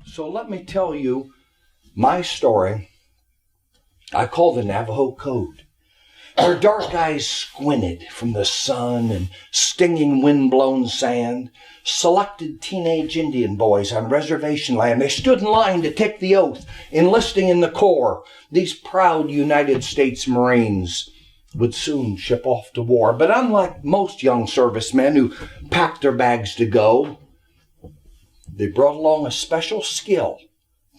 So let me tell you my story I call the Navajo Code. Their dark eyes squinted from the sun and stinging wind-blown sand. Selected teenage Indian boys on reservation land. They stood in line to take the oath, enlisting in the Corps. These proud United States Marines would soon ship off to war. But unlike most young servicemen who packed their bags to go, they brought along a special skill.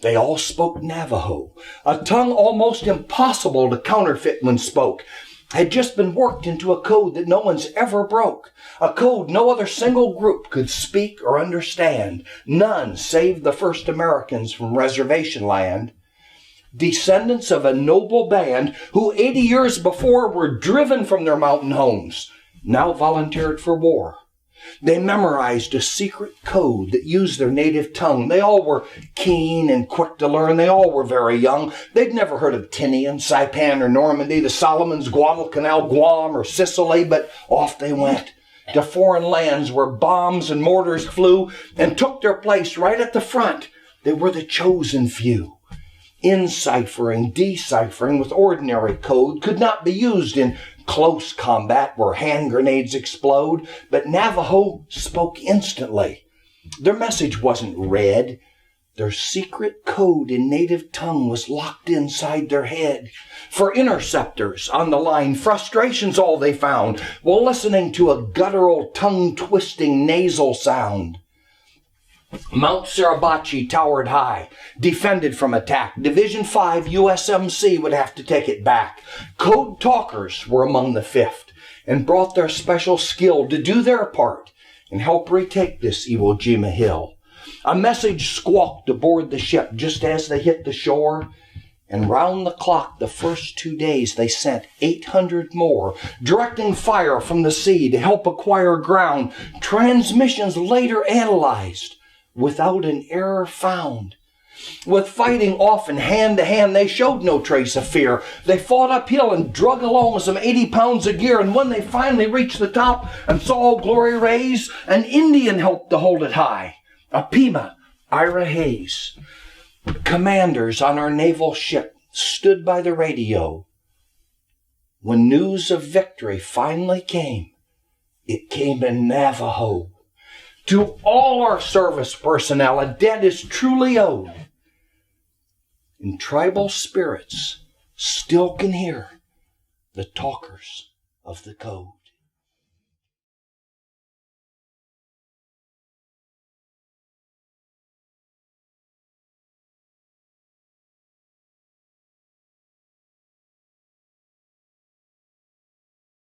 They all spoke Navajo, a tongue almost impossible to counterfeit when spoke. Had just been worked into a code that no one's ever broke, a code no other single group could speak or understand, none save the first Americans from reservation land, descendants of a noble band who 80 years before were driven from their mountain homes, now volunteered for war. They memorized a secret code that used their native tongue. They all were keen and quick to learn. They all were very young. They'd never heard of Tinian, Saipan, or Normandy, the Solomons, Guadalcanal, Guam, or Sicily, but off they went to foreign lands where bombs and mortars flew and took their place right at the front. They were the chosen few. Enciphering, deciphering with ordinary code could not be used in close combat where hand grenades explode, but Navajo spoke instantly. Their message wasn't read. Their secret code in native tongue was locked inside their head. For interceptors on the line, frustration's all they found while listening to a guttural, tongue-twisting nasal sound. Mount Suribachi towered high, defended from attack. Division 5 USMC would have to take it back. Code talkers were among the 5th and brought their special skill to do their part and help retake this Iwo Jima hill. A message squawked aboard the ship just as they hit the shore, and round the clock the first 2 days they sent 800 more, directing fire from the sea to help acquire ground. Transmissions later analyzed without an error found. With fighting often hand to hand, they showed no trace of fear. They fought uphill and drug along some 80 pounds of gear, and when they finally reached the top and saw glory raise, an Indian helped to hold it high, a Pima, Ira Hayes. Commanders on our naval ship stood by the radio. When news of victory finally came, it came in Navajo. To all our service personnel, a debt is truly owed. And tribal spirits still can hear the talkers of the code.